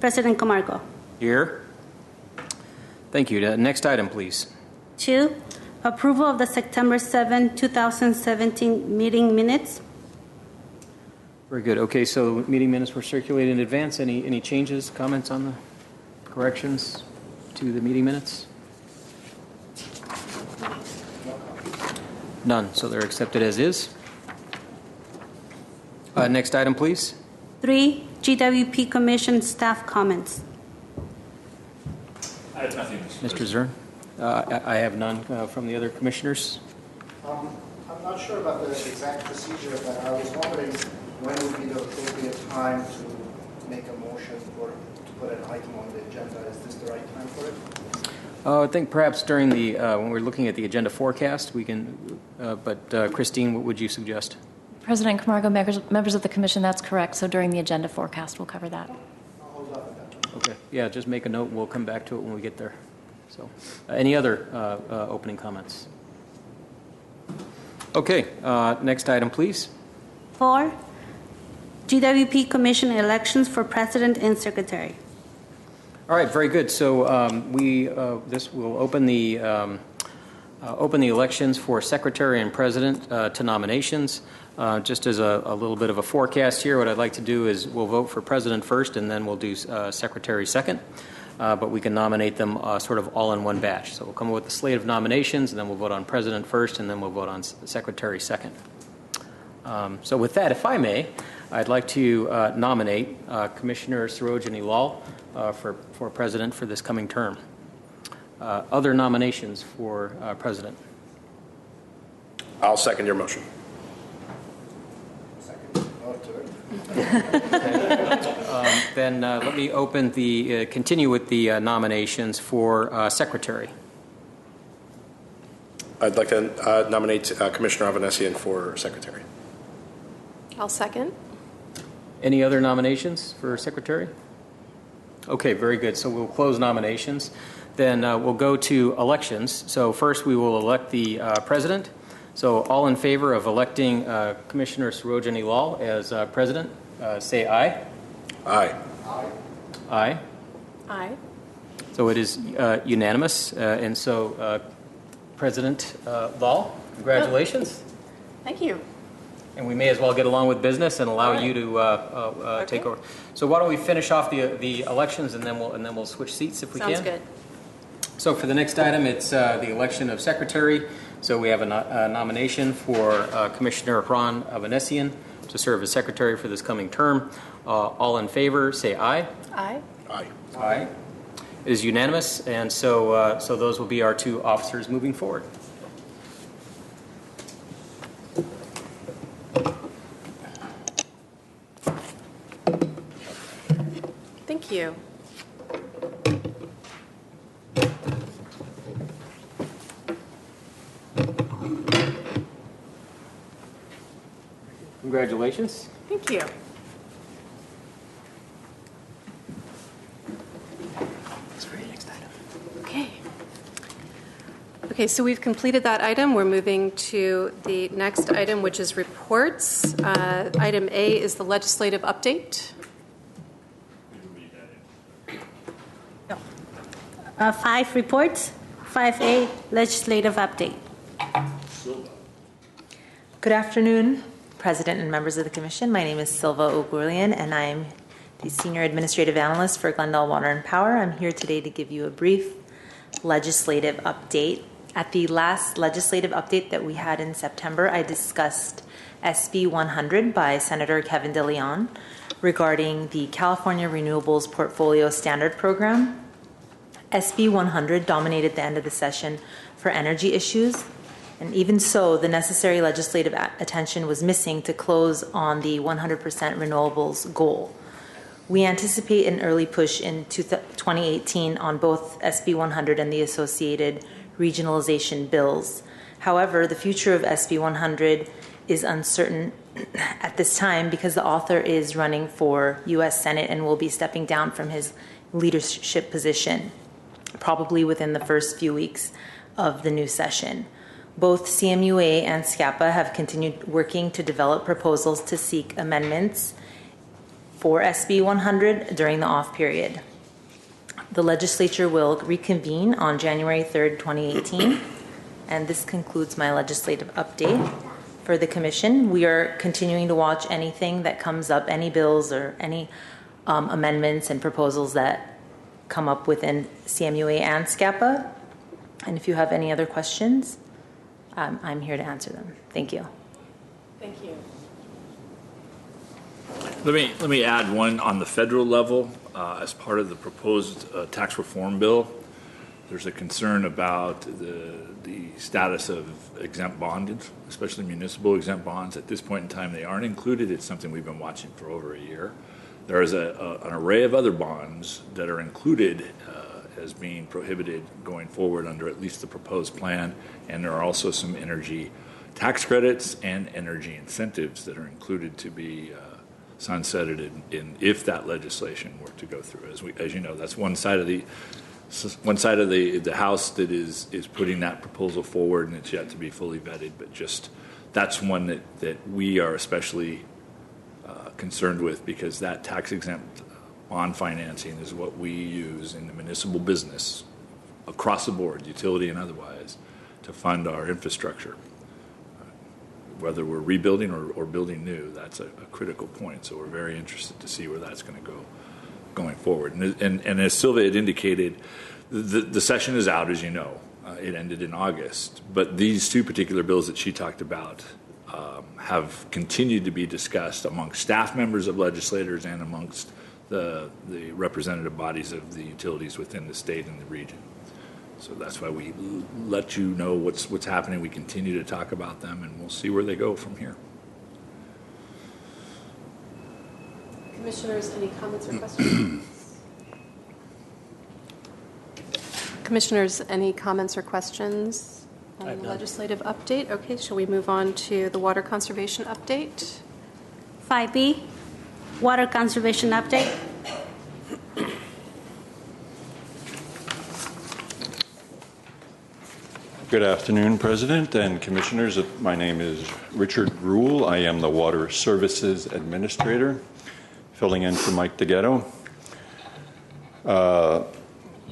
President Camargo. Here. Thank you. Next item, please. 2, approval of the September 7, 2017 meeting minutes. Very good. Okay, so meeting minutes were circulated in advance. Any changes, comments on the corrections to the meeting minutes? None. So they're accepted as is. Next item, please. 3, GWP Commission staff comments. I have nothing. Mr. Zern? I have none from the other commissioners. I'm not sure about the exact procedure, but I was wondering when would be the appropriate time to make a motion to put an item on the agenda. Is this the right time for it? I think perhaps during the when we're looking at the agenda forecast, we can. But Christine, what would you suggest? President Camargo, members of the Commission, that's correct. So during the agenda forecast, we'll cover that. I'll hold off on that. Okay. Yeah, just make a note and we'll come back to it when we get there. So, any other opening comments? Okay. Next item, please. 4, GWP Commission Elections for President and Secretary. All right. Very good. So this will open the elections for Secretary and President to nominations. Just as a little bit of a forecast here, what I'd like to do is we'll vote for President first, and then we'll do Secretary second. But we can nominate them sort of all in one batch. So we'll come up with the slate of nominations, and then we'll vote on President first, and then we'll vote on Secretary second. So with that, if I may, I'd like to nominate Commissioner Lall for President for this coming term. Other nominations for President? I'll second your motion. Then let me open continue with the nominations for Secretary. I'd like to nominate Commissioner Avanessian for Secretary. I'll second. Any other nominations for Secretary? Okay, very good. So we'll close nominations. Then we'll go to elections. So first we will elect the President. So all in favor of electing Commissioner Lall as President, say aye. Aye. Aye. Aye. Aye. So it is unanimous. And so President Lall, congratulations. Thank you. And we may as well get along with business and allow you to take over. So why don't we finish off the elections and then we'll switch seats if we can. Sounds good. So for the next item, it's the election of Secretary. So we have a nomination for Commissioner Avanessian to serve as Secretary for this coming term. All in favor, say aye. Aye. Aye. Aye. It is unanimous, and so those will be our two officers moving forward. Thank you. Congratulations. Thank you. Okay, so we've completed that item. We're moving to the next item, which is reports. Item A is the legislative update. 5 reports. 5A, legislative update. Good afternoon, President and members of the Commission. My name is Silva Ogurlian, and I'm the Senior Administrative Analyst for Glendale Water and Power. I'm here today to give you a brief legislative update. At the last legislative update that we had in September, I discussed SB 100 by Senator Kevin DeLeon regarding the California Renewables Portfolio Standard Program. SB 100 dominated the end of the session for energy issues, and even so, the necessary legislative attention was missing to close on the 100% renewables goal. We anticipate an early push in 2018 on both SB 100 and the associated regionalization bills. However, the future of SB 100 is uncertain at this time because the author is running for U.S. Senate and will be stepping down from his leadership position, probably within the first few weeks of the new session. Both CMUA and SCAPA have continued working to develop proposals to seek amendments for SB 100 during the off period. The legislature will reconvene on January 3rd, 2018, and this concludes my legislative update. For the commission, we are continuing to watch anything that comes up, any bills or any amendments and proposals that come up within CMUA and SCAPA. And if you have any other questions, I'm here to answer them. Thank you. Thank you. Let me add one on the federal level. As part of the proposed tax reform bill, there's a concern about the status of exempt bonds, especially municipal exempt bonds. At this point in time, they aren't included. It's something we've been watching for over a year. There is an array of other bonds that are included as being prohibited going forward under at least the proposed plan, and there are also some energy tax credits and energy incentives that are included to be sunsetted in if that legislation were to go through. As you know, that's one side of the House that is putting that proposal forward, and it's yet to be fully vetted. But just that's one that we are especially concerned with, because that tax exempt bond financing is what we use in the municipal business across the board, utility and otherwise, to fund our infrastructure. Whether we're rebuilding or building new, that's a critical point. So we're very interested to see where that's going to go going forward. And as Sylvia had indicated, the session is out, as you know. It ended in August. But these two particular bills that she talked about have continued to be discussed among staff members of legislators and amongst the representative bodies of the utilities within the state and the region. So that's why we let you know what's happening. We continue to talk about them, and we'll see where they go from here. Commissioners, any comments or questions? Commissioners, any comments or questions on the legislative update? Okay, shall we move on to the water conservation update? 5B, water conservation update. Good afternoon, President and Commissioners. My name is Richard Rule. I am the Water Services Administrator, filling in for Mike DeGhetto.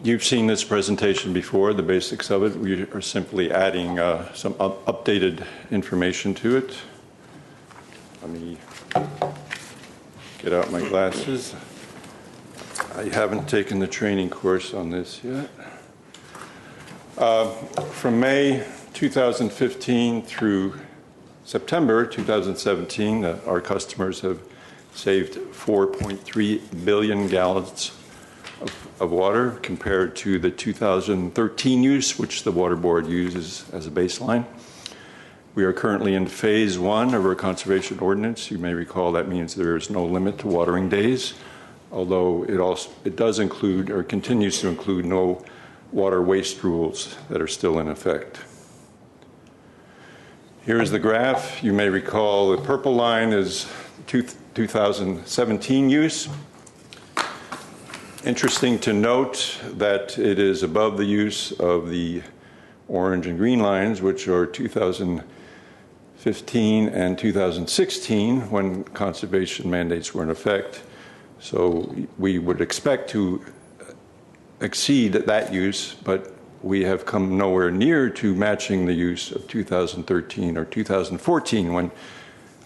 You've seen this presentation before, the basics of it. We are simply adding some updated information to it. Let me get out my glasses. I haven't taken the training course on this yet. From May 2015 through September 2017, our customers have saved 4.3 billion gallons of water compared to the 2013 use, which the Water Board uses as a baseline. We are currently in phase 1 of our conservation ordinance. You may recall that means there is no limit to watering days, although it does include or continues to include no water waste rules that are still in effect. Here is the graph. You may recall the purple line is 2017 use. Interesting to note that it is above the use of the orange and green lines, which are 2015 and 2016 when conservation mandates were in effect. So we would expect to exceed that use, but we have come nowhere near to matching the use of 2013 or 2014 when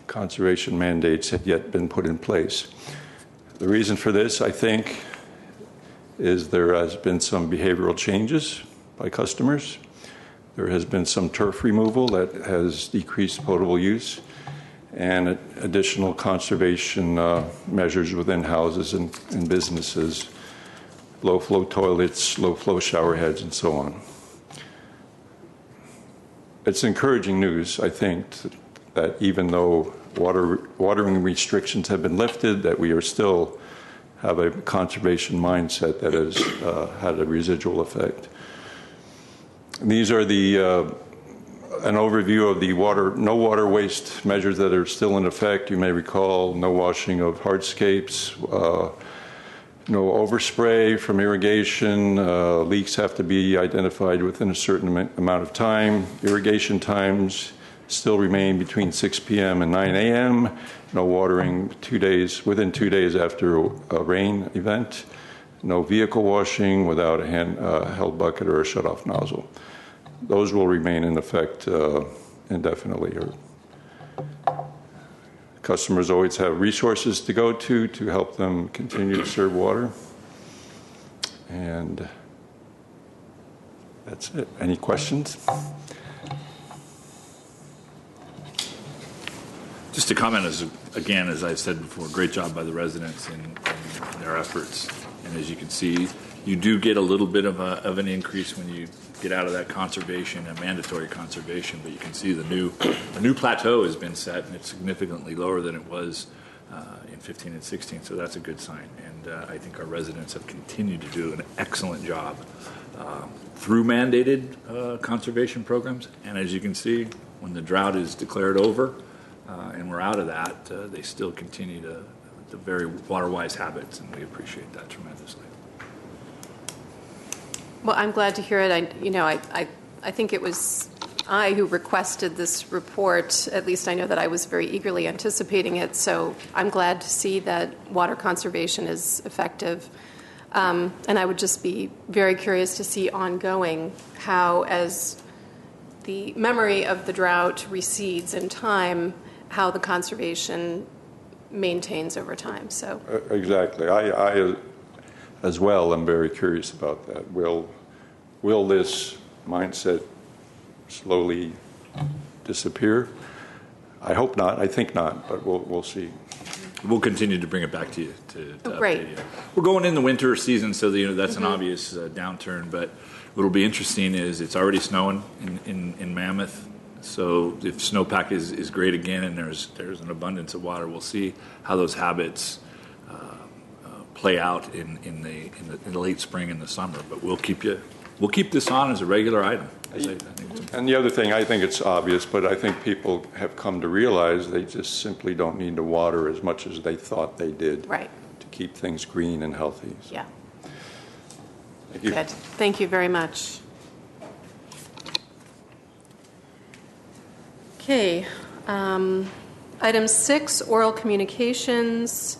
conservation mandates had yet been put in place. The reason for this, I think, is there has been some behavioral changes by customers. There has been some turf removal that has decreased potable use, and additional conservation measures within houses and businesses, low-flow toilets, low-flow shower heads, and so on. It's encouraging news, I think, that even though watering restrictions have been lifted, that we are still have a conservation mindset that has had a residual effect. And these are an overview of the no water waste measures that are still in effect. You may recall no washing of hardscapes, no overspray from irrigation, leaks have to be identified within a certain amount of time, irrigation times, still remain between 6 p.m. and 9 a.m. No watering within 2 days after a rain event. No vehicle washing without a held bucket or a shutoff nozzle. Those will remain in effect indefinitely. Customers always have resources to go to help them continue to serve water. And that's it. Any questions? Just to comment, as I said before, great job by the residents in their efforts. And as you can see, you do get a little bit of an increase when you get out of that conservation and mandatory conservation. But you can see the new plateau has been set, and it's significantly lower than it was in 15 and 16. So that's a good sign. And I think our residents have continued to do an excellent job through mandated conservation programs. And as you can see, when the drought is declared over and we're out of that, they still continue the very water-wise habits, and we appreciate that tremendously. Well, I'm glad to hear it. I think it was I who requested this report. At least I know that I was very eagerly anticipating it. So I'm glad to see that water conservation is effective. And I would just be very curious to see ongoing how, as the memory of the drought recedes in time, how the conservation maintains over time. So exactly. I as well am very curious about that. Will this mindset slowly disappear? I hope not. I think not, but we'll see. We'll continue to bring it back to you to great. update you. We're going in the winter season, so that's an obvious downturn. But what'll be interesting is it's already snowing in Mammoth. So if snowpack is great again, and there's an abundance of water, we'll see how those habits play out in the late spring and the summer. But we'll keep this on as a regular item. And the other thing, I think it's obvious, but I think people have come to realize they just simply don't need to water as much as they thought they did. Right. To keep things green and healthy. So. Yeah. Thank you. Good. Thank you very much. Okay. Item 6, oral communications.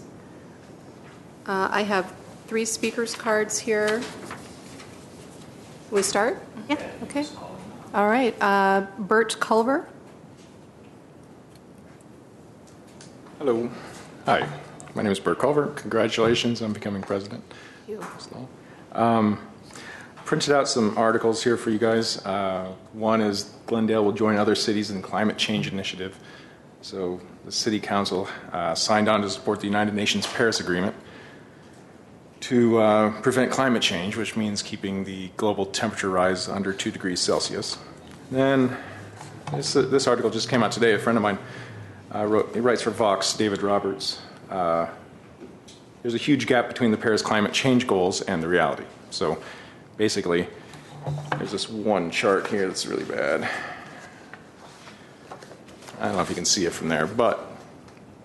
I have 3 speakers cards here. We start? Yeah. Okay. All right. Bert Culver. Hello. Hi. My name is Bert Culver. Congratulations on becoming president. Thank you. Printed out some articles here for you guys. One is Glendale will join other cities in the climate change initiative. So the city council signed on to support the United Nations Paris Agreement to prevent climate change, which means keeping the global temperature rise under 2 degrees Celsius. Then this article just came out today. A friend of mine he writes for Vox, David Roberts. There's a huge gap between the Paris climate change goals and the reality. So basically, there's this one chart here that's really bad. I don't know if you can see it from there, but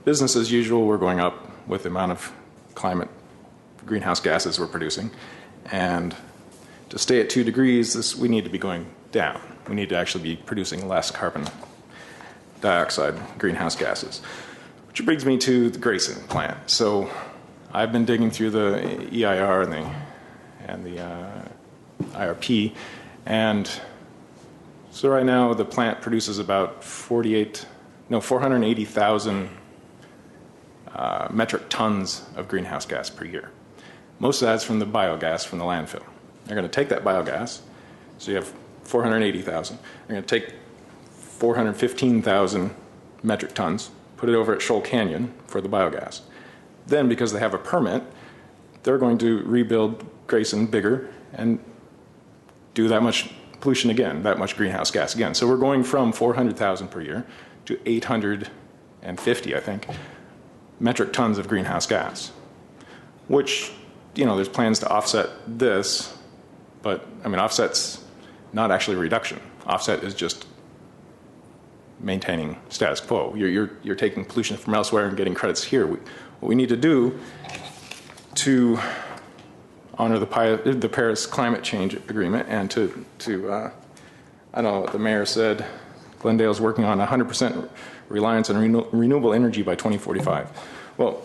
business as usual, we're going up with the amount of greenhouse gases we're producing. And to stay at 2 degrees, we need to be going down. We need to actually be producing less carbon dioxide, greenhouse gases. Which brings me to the Grayson plant. So I've been digging through the EIR and the IRP, and so right now the plant produces about 480,000 metric tons of greenhouse gas per year. Most of that's from the biogas from the landfill. They're going to take that biogas, so you have 480,000. They're going to take 415,000 metric tons, put it over at Shoal Canyon for the biogas. Then, because they have a permit, they're going to rebuild Grayson bigger and do that much pollution again, that much greenhouse gas again. So we're going from 400,000 per year to 850, I think, metric tons of greenhouse gas, which, there's plans to offset this, but, offset's not actually a reduction. Offset is just maintaining status quo. You're taking pollution from elsewhere and getting credits here. What we need to do to honor the Paris Climate Change Agreement and to I don't know what the mayor said, Glendale is working on 100% reliance on renewable energy by 2045. Well,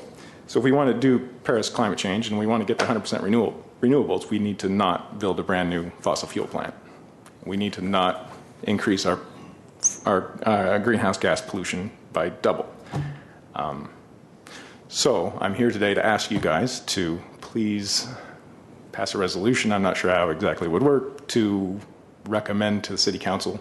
so if we want to do Paris climate change and we want to get to 100% renewables, we need to not build a brand new fossil fuel plant. We need to not increase our greenhouse gas pollution by double. So I'm here today to ask you guys to please pass a resolution. I'm not sure how exactly it would work, to recommend to the City Council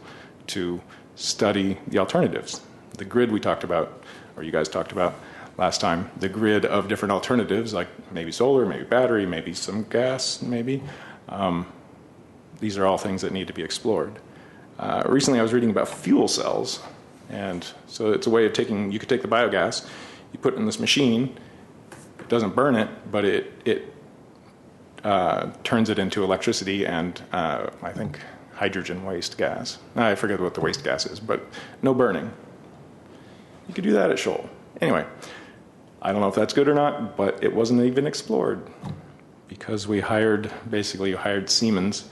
to study the alternatives. The grid we talked about, or you guys talked about last time, the grid of different alternatives, like maybe solar, maybe battery, maybe some gas, maybe. These are all things that need to be explored. Recently I was reading about fuel cells, and so it's a way of you could take the biogas, you put it in this machine, it doesn't burn it, but it turns it into electricity and I think hydrogen waste gas. I forget what the waste gas is, but no burning. You could do that at Shoal. Anyway, I don't know if that's good or not, but it wasn't even explored because we hired Siemens,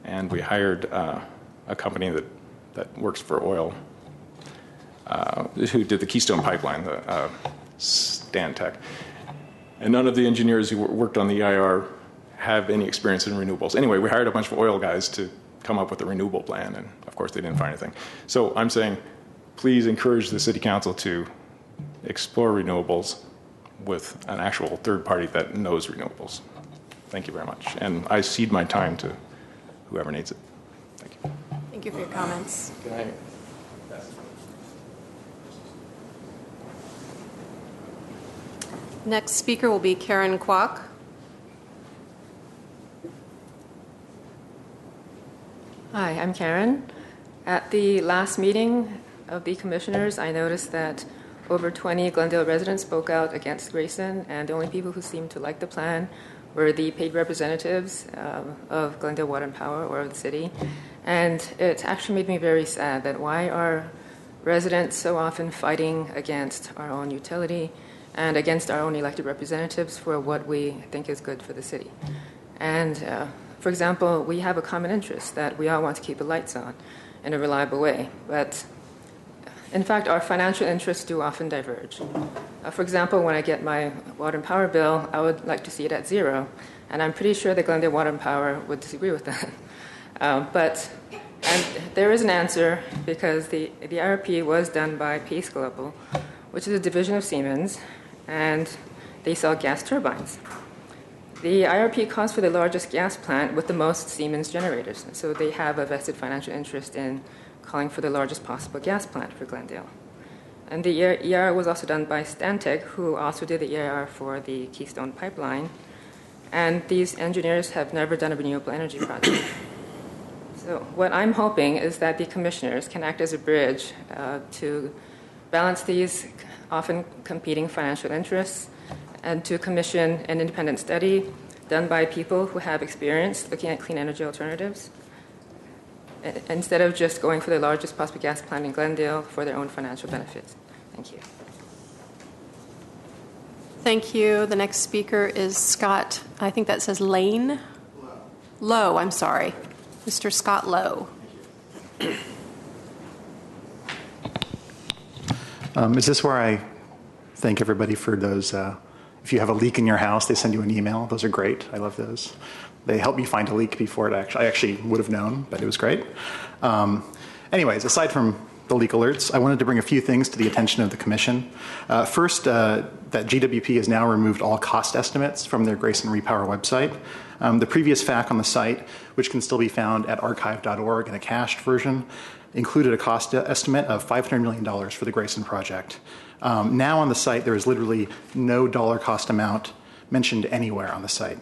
and we hired a company that works for oil, who did the Keystone Pipeline, the Stantec. And none of the engineers who worked on the EIR have any experience in renewables. Anyway, we hired a bunch of oil guys to come up with a renewable plan, and of course they didn't find anything. So I'm saying, please encourage the City Council to explore renewables with an actual third party that knows renewables. Thank you very much. And I cede my time to whoever needs it. Thank you. Thank you for your comments. Good night. Next speaker will be Karen Kwok. Hi, I'm Karen. At the last meeting of the commissioners, I noticed that over 20 Glendale residents spoke out against Grayson, and the only people who seemed to like the plan were the paid representatives of Glendale Water and Power, or of the city. And it actually made me very sad that why are residents so often fighting against our own utility and against our own elected representatives for what we think is good for the city. And for example, we have a common interest that we all want to keep the lights on in a reliable way, but in fact, our financial interests do often diverge. For example, when I get my water and power bill, I would like to see it at zero, and I'm pretty sure that Glendale Water and Power would disagree with that. But there is an answer, because the IRP was done by Pace Global, which is a division of Siemens, and they sell gas turbines. The IRP calls for the largest gas plant with the most Siemens generators, so they have a vested financial interest in calling for the largest possible gas plant for Glendale. And the EIR was also done by Stantec, who also did the EIR for the Keystone Pipeline, and these engineers have never done a renewable energy project. So what I'm hoping is that the commissioners can act as a bridge to balance these often competing financial interests, and to commission an independent study done by people who have experience looking at clean energy alternatives, instead of just going for the largest possible gas plant in Glendale for their own financial benefits. Thank you. Thank you. The next speaker is Scott, I think that says Lane? Lowe, I'm sorry. Mr. Scott Lowe. Is this where I thank everybody for those? If you have a leak in your house, they send you an email. Those are great. I love those. They helped me find a leak before I actually would have known, but it was great. Anyways, aside from the leak alerts, I wanted to bring a few things to the attention of the Commission. First, that GWP has now removed all cost estimates from their Grayson Repower website. The previous FAQ on the site, which can still be found at archive.org in a cached version, included a cost estimate of $500 million for the Grayson project. Now on the site, there is literally no dollar cost amount mentioned anywhere on the site.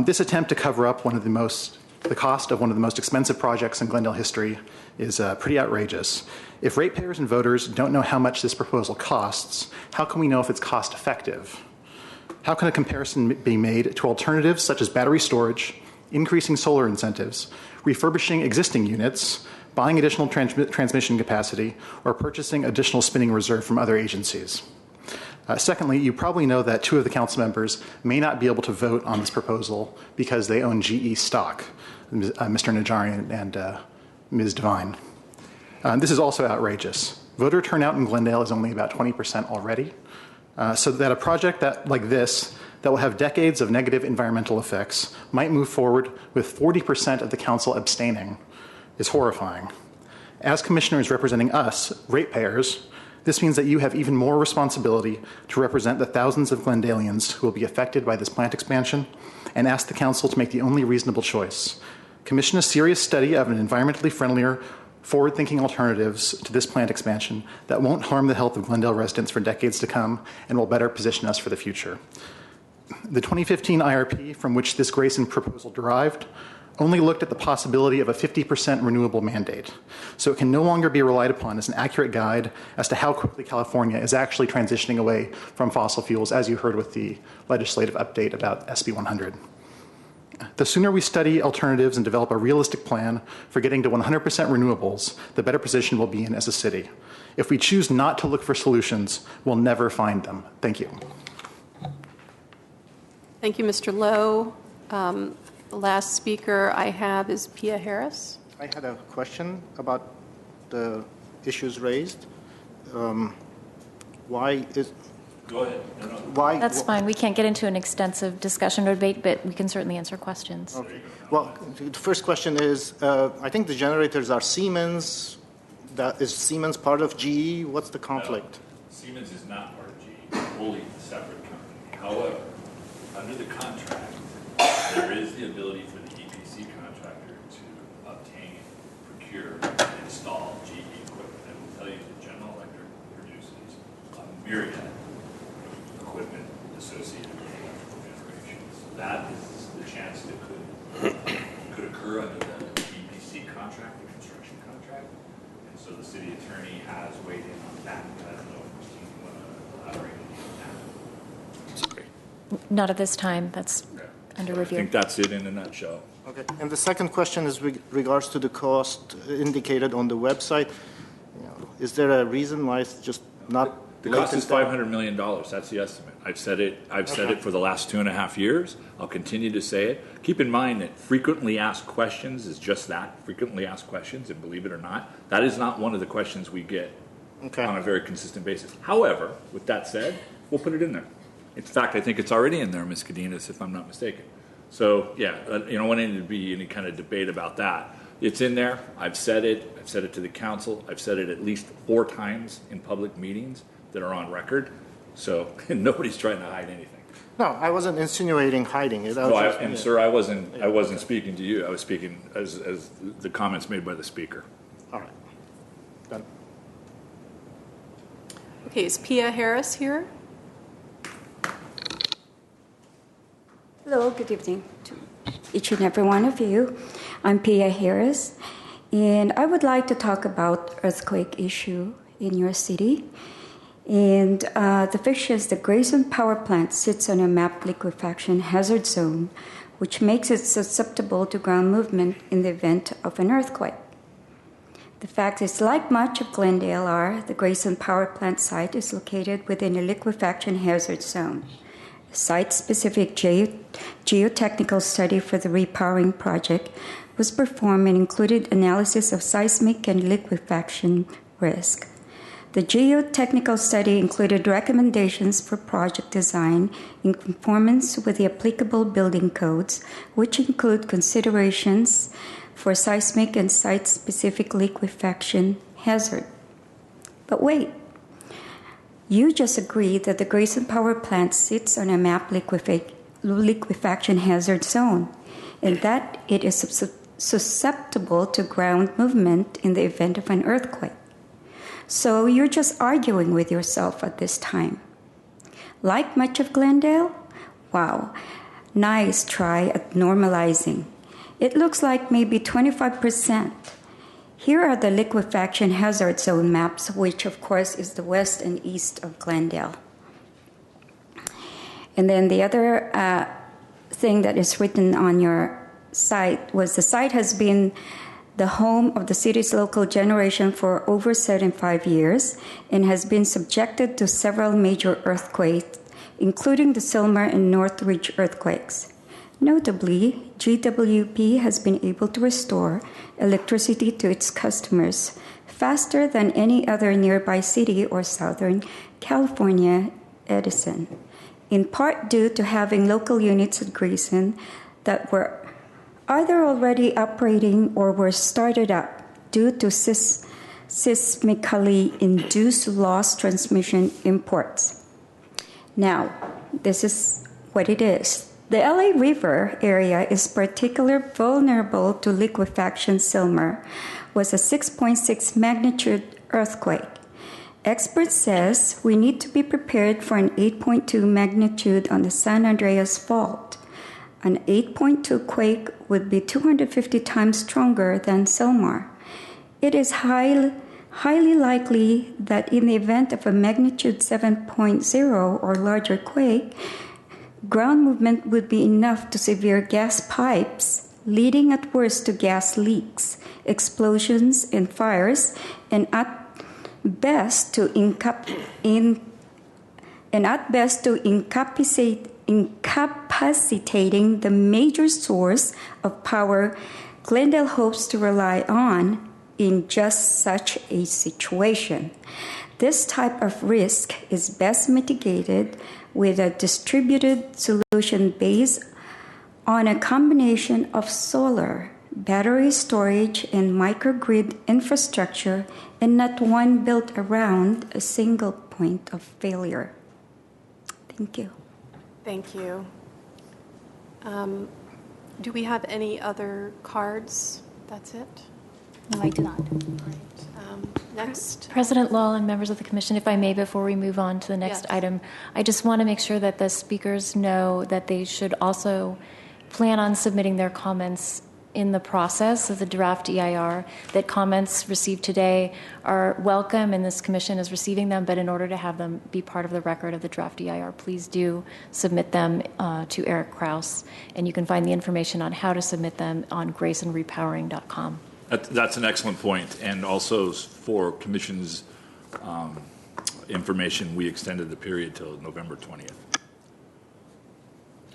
This attempt to cover up the cost of one of the most expensive projects in Glendale history is pretty outrageous. If ratepayers and voters don't know how much this proposal costs, how can we know if it's cost effective? How can a comparison be made to alternatives such as battery storage, increasing solar incentives, refurbishing existing units, buying additional transmission capacity, or purchasing additional spinning reserve from other agencies? Secondly, you probably know that 2 of the council members may not be able to vote on this proposal because they own GE stock, Mr. Najarian and Ms. Devine. This is also outrageous. Voter turnout in Glendale is only about 20% already. So that a project like this that will have decades of negative environmental effects might move forward with 40% of the council abstaining is horrifying. As commissioners representing us, ratepayers, this means that you have even more responsibility to represent the thousands of Glendalians who will be affected by this plant expansion and ask the council to make the only reasonable choice. Commission a serious study of an environmentally friendlier, forward-thinking alternatives to this plant expansion that won't harm the health of Glendale residents for decades to come and will better position us for the future. The 2015 IRP, from which this Grayson proposal derived, only looked at the possibility of a 50% renewable mandate, so it can no longer be relied upon as an accurate guide as to how quickly California is actually transitioning away from fossil fuels, as you heard with the legislative update about SB 100. The sooner we study alternatives and develop a realistic plan for getting to 100% renewables, the better position we'll be in as a city. If we choose not to look for solutions, we'll never find them. Thank you. Thank you, Mr. Lowe. The last speaker I have is Pia Harris. I had a question about the issues raised. Why is... Go ahead. Why? That's fine. We can't get into an extensive discussion or debate, but we can certainly answer questions. Okay. Well, the first question is, I think the generators are Siemens. Is Siemens part of GE? What's the conflict? No, Siemens is not part of GE. It's wholly separate company. However, under the contract, there is the ability for the EPC contractor to obtain, procure, and install GE equipment. I will tell you that General Electric produces a myriad of equipment associated with electrical generation. So that is the chance that could occur under the EPC contract, the construction contract. And so the city attorney has weighed in on that. I don't know if Christine want to elaborate on that. Sorry. Not at this time. That's under review. I think that's it in a nutshell. Okay. And the second question is regards to the cost indicated on the website. Is there a reason why it's just not? The cost is $500 million. That's the estimate. I've said it. I've said it for the last 2.5 years. I'll continue to say it. Keep in mind that frequently asked questions is just that, frequently asked questions, and believe it or not, that is not one of the questions we get on a very consistent basis. However, with that said, we'll put it in there. In fact, I think it's already in there, Ms. Cadenas, if I'm not mistaken. So, yeah, you don't want any to be any kind of debate about that. It's in there. I've said it. I've said it to the council. I've said it at least 4 times in public meetings that are on record. So nobody's trying to hide anything. No, I wasn't insinuating hiding it. Sir, I wasn't speaking to you. I was speaking as the comments made by the speaker. All right. Done. Okay, is Pia Harris here? Hello, good evening to each and every one of you. I'm Pia Harris, and I would like to talk about earthquake issue in your city. And the picture is the Grayson Power Plant sits on a mapped liquefaction hazard zone, which makes it susceptible to ground movement in the event of an earthquake. The fact is, like much of Glendale, the Grayson Power Plant site is located within a liquefaction hazard zone. A site-specific geotechnical study for the repowering project was performed and included analysis of seismic and liquefaction risk. The geotechnical study included recommendations for project design in conformance with the applicable building codes, which include considerations for seismic and site-specific liquefaction hazard. But wait, you just agreed that the Grayson Power Plant sits on a mapped liquefaction hazard zone, and that it is susceptible to ground movement in the event of an earthquake. So you're just arguing with yourself at this time. Like much of Glendale? Wow, nice try at normalizing. It looks like maybe 25%. Here are the liquefaction hazard zone maps, which of course is the west and east of Glendale. And then the other thing that is written on your site was the site has been the home of the city's local generation for over 75 years and has been subjected to several major earthquakes, including the Silmer and Northridge earthquakes. Notably, GWP has been able to restore electricity to its customers faster than any other nearby city or Southern California Edison, in part due to having local units at Grayson that were either already operating or were started up due to seismically induced loss transmission imports. Now, this is what it is. The LA River area is particularly vulnerable to liquefaction. Silmer was a 6.6 magnitude earthquake. Experts says we need to be prepared for an 8.2 magnitude on the San Andreas Fault. An 8.2 quake would be 250 times stronger than Silmar. It is highly likely that in the event of a magnitude 7.0 or larger quake, ground movement would be enough to sever gas pipes, leading at worst to gas leaks, explosions, and fires, and at best to incapacitating the major source of power Glendale hopes to rely on in just such a situation. This type of risk is best mitigated with a distributed solution based on a combination of solar, battery storage, and microgrid infrastructure, and not one built around a single point of failure. Thank you. Thank you. Do we have any other cards? That's it? No, I do not. All right. Next. President Lall and members of the Commission, if I may, before we move on to the next item, I just want to make sure that the speakers know that they should also plan on submitting their comments in the process of the draft EIR, that comments received today are welcome and this Commission is receiving them, but in order to have them be part of the record of the draft EIR, please do submit them to Eric Kraus, and you can find the information on how to submit them on graysonrepowering.com. That's an excellent point, and also for Commission's information, we extended the period till November 20th.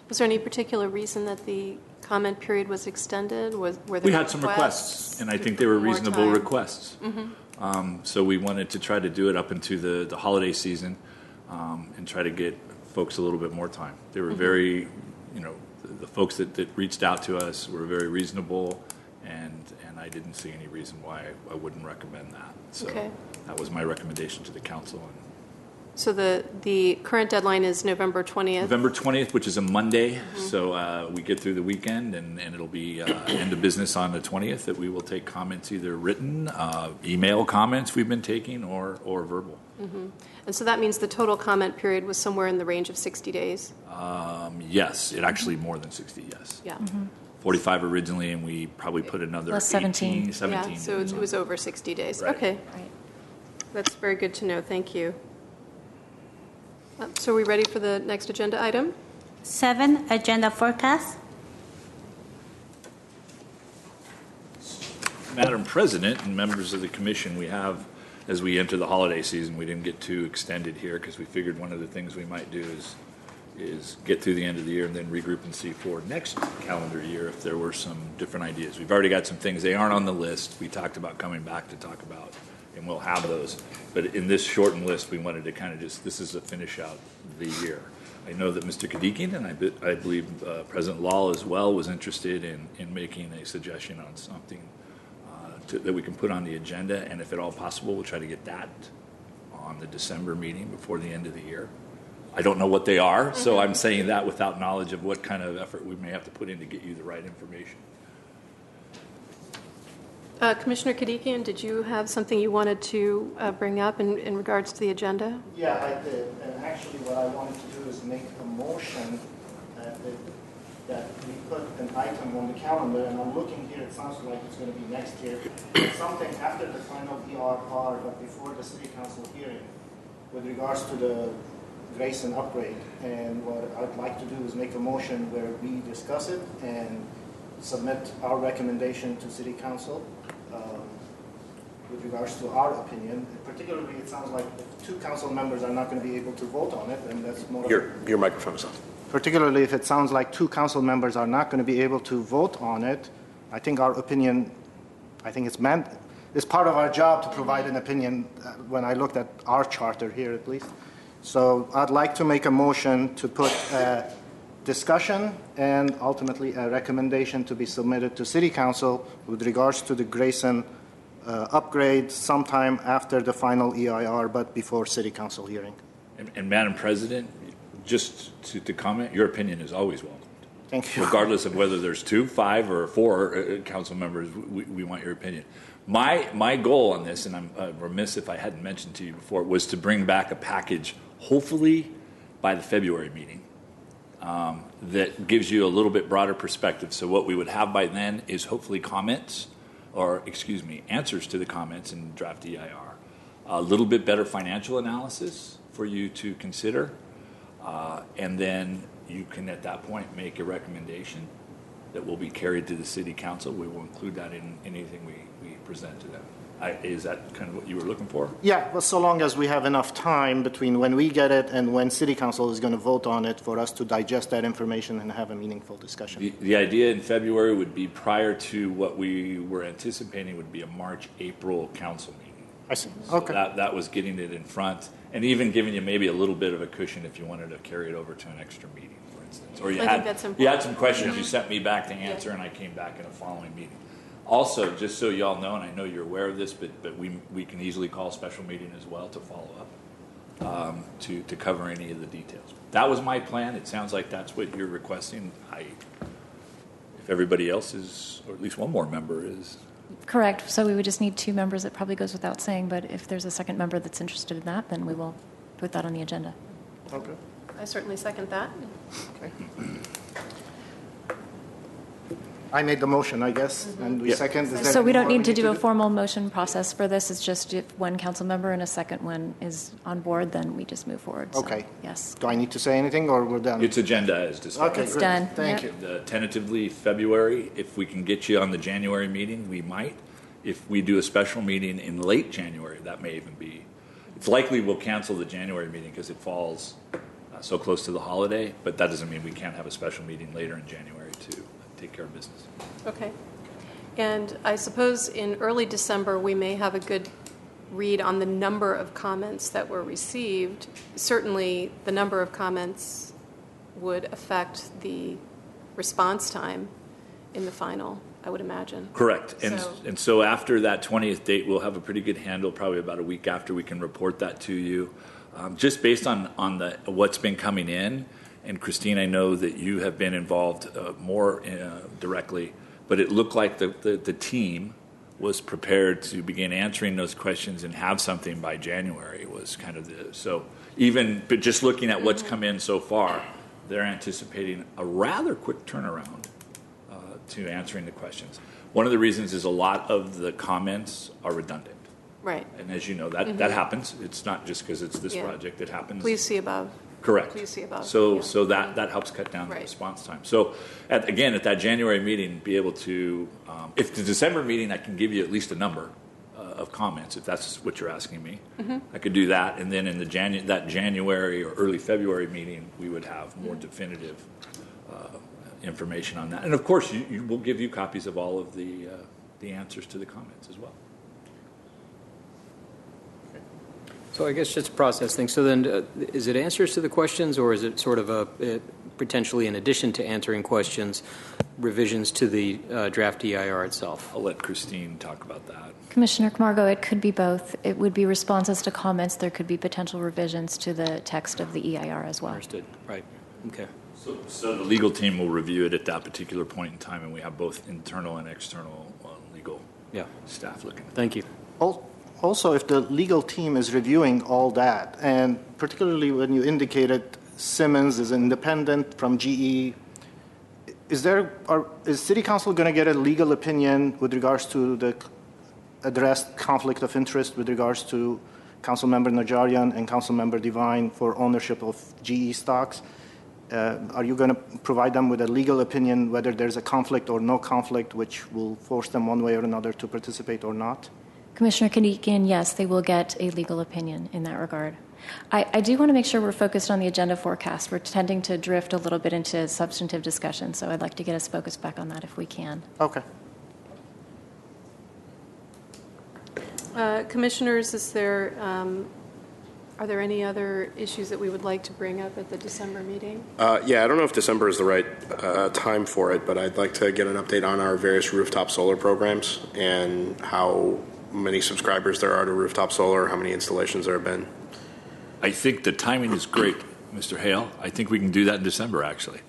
Was there any particular reason that the comment period was extended? Were there We had some requests, and I think they were reasonable requests. Mm-hmm. So we wanted to try to do it up into the holiday season and try to get folks a little bit more time. They were very, the folks that reached out to us were very reasonable, and I didn't see any reason why I wouldn't recommend that. So that was my recommendation to the council. So the current deadline is November 20th? November 20th, which is a Monday. Mm-hmm. So we get through the weekend, and it'll be end of business on the 20th that we will take comments, either written, email comments we've been taking, or verbal. Mm-hmm. And so that means the total comment period was somewhere in the range of 60 days? Yes, it actually more than 60, yes. Yeah. Mm-hmm. 45 originally, and we probably put another plus 17. 17. Yeah, so it was over 60 days. Right. Okay. Right. That's very good to know. Thank you. So are we ready for the next agenda item? 7, agenda forecast. Madam President and members of the Commission, we have, as we enter the holiday season, we didn't get too extended here because we figured one of the things we might do is get through the end of the year and then regroup and see for next calendar year if there were some different ideas. We've already got some things. They aren't on the list. We talked about coming back to talk about, and we'll have those. But in this shortened list, we wanted to kind of this is a finish out the year. I know that Mr. Kadikian and I believe President Lall as well was interested in making a suggestion on something that we can put on the agenda, and if at all possible, we'll try to get that on the December meeting before the end of the year. I don't know what they are, so I'm saying that without knowledge of what kind of effort we may have to put in to get you the right information. Commissioner Kadikian, did you have something you wanted to bring up in regards to the agenda? Yeah, I did. And actually what I wanted to do is make a motion that we put an item on the calendar, and I'm looking here, it sounds like it's going to be next year. It's something after the final ERR, but before the City Council hearing with regards to the Grayson upgrade. And what I'd like to do is make a motion where we discuss it and submit our recommendation to City Council with regards to our opinion. Particularly, it sounds like if 2 council members are not going to be able to vote on it, and that's more. Your microphone is on. particularly if it sounds like 2 council members are not going to be able to vote on it. I think our opinion, I think it's part of our job to provide an opinion when I looked at our charter here at least. So I'd like to make a motion to put a discussion and ultimately a recommendation to be submitted to City Council with regards to the Grayson upgrade sometime after the final EIR, but before City Council hearing. And Madam President, just to comment, your opinion is always welcomed. Thank you. Regardless of whether there's 2, 5, or 4 council members, we want your opinion. My goal on this, and I'm remiss if I hadn't mentioned to you before, was to bring back a package, hopefully by the February meeting, that gives you a little bit broader perspective. So what we would have by then is hopefully answers to the comments in draft EIR, a little bit better financial analysis for you to consider, and then you can at that point make a recommendation that will be carried to the City Council. We will include that in anything we present to them. Is that kind of what you were looking for? Yeah, well, so long as we have enough time between when we get it and when City Council is going to vote on it for us to digest that information and have a meaningful discussion. The idea in February would be prior to what we were anticipating would be a March-April council meeting. I see. So okay. That was getting it in front and even giving you maybe a little bit of a cushion if you wanted to carry it over to an extra meeting, for instance. Or you had some questions you sent me back to answer, and I came back in a following meeting. Also, just so y'all know, and I know you're aware of this, but we can easily call a special meeting as well to follow up, to cover any of the details. That was my plan. It sounds like that's what you're requesting. If everybody else is, or at least one more member is. Correct. So we would just need 2 members. It probably goes without saying, but if there's a second member that's interested in that, then we will put that on the agenda. Okay. I certainly second that. Okay. I made the motion, I guess, and we second. So we don't need to do a formal motion process for this. It's just if one council member and a second one is on board, then we just move forward. So, okay. Yes. Do I need to say anything, or we're done? It's agenda as discussed. Okay, it's great. done. Thank yep. you. Tentatively February. If we can get you on the January meeting, we might. If we do a special meeting in late January, that may even be. It's likely we'll cancel the January meeting because it falls so close to the holiday, but that doesn't mean we can't have a special meeting later in January to take care of business. Okay. And I suppose in early December, we may have a good read on the number of comments that were received. Certainly, the number of comments would affect the response time in the final, I would imagine. Correct. And so after that 20th date, we'll have a pretty good handle, probably about a week after we can report that to you. Just based on what's been coming in, and Christine, I know that you have been involved more directly, but it looked like the team was prepared to begin answering those questions and have something by January was kind of but just looking at what's come in so far, they're anticipating a rather quick turnaround to answering the questions. One of the reasons is a lot of the comments are redundant. Right. And as you know, that happens. It's not just because it's this project. It happens. Please see above. Correct. Please see above. So that helps cut down the response time. So at that January meeting, be able to, if the December meeting, I can give you at least a number of comments, if that's what you're asking me. Mm-hmm. I could do that. And then in that January or early February meeting, we would have more definitive information on that. And of course, we'll give you copies of all of the answers to the comments as well. So I guess just process things. So then, is it answers to the questions, or is it sort of potentially in addition to answering questions, revisions to the draft EIR itself? I'll let Christine talk about that. Commissioner Camargo, it could be both. It would be responses to comments. There could be potential revisions to the text of the EIR as well. Understood. Right. Okay. So the legal team will review it at that particular point in time, and we have both internal and external legal staff looking at it. Thank you. Also, if the legal team is reviewing all that, and particularly when you indicated Simmons is independent from GE, is City Council going to get a legal opinion with regards to the addressed conflict of interest with regards to Councilmember Najarian and Councilmember Devine for ownership of GE stocks? Are you going to provide them with a legal opinion whether there's a conflict or no conflict, which will force them one way or another to participate or not? Commissioner Kanikian, yes, they will get a legal opinion in that regard. I do want to make sure we're focused on the agenda forecast. We're tending to drift a little bit into substantive discussion, so I'd like to get us focused back on that if we can. Okay. Commissioners, are there any other issues that we would like to bring up at the December meeting? Yeah, I don't know if December is the right time for it, but I'd like to get an update on our various rooftop solar programs and how many subscribers there are to rooftop solar, how many installations there have been. I think the timing is great, Mr. Hale. I think we can do that in December, actually.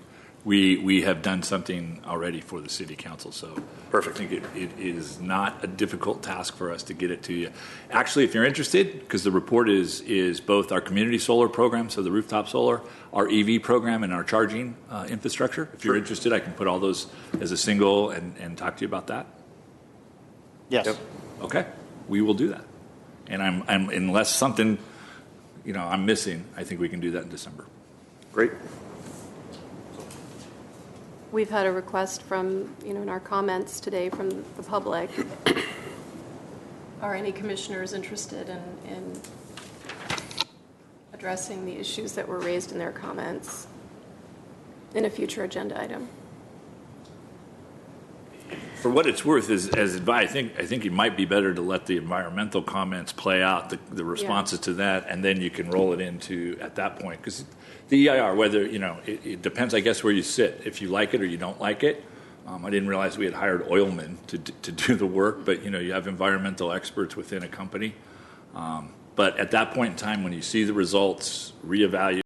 We have done something already for the city council, so perfect. I think it is not a difficult task for us to get it to you. Actually, if you're interested, because the report is both our community solar program, so the rooftop solar, our EV program, and our charging infrastructure. If you're interested, I can put all those as a single and talk to you about that. Yes. Yep. Okay, we will do that. And I'm unless something, I'm missing, I think we can do that in December. Great. We've had a request from, in our comments today from the public. Are any commissioners interested in addressing the issues that were raised in their comments in a future agenda item? For what it's worth, as advice, I think it might be better to let the environmental comments play out, the responses to that, and then you can roll it into at that point. Because the EIR, whether, it depends, I guess, where you sit, if you like it or you don't like it. I didn't realize we had hired oilmen to do the work, but, you have environmental experts within a company. But at that point in time, when you see the results, reevaluate.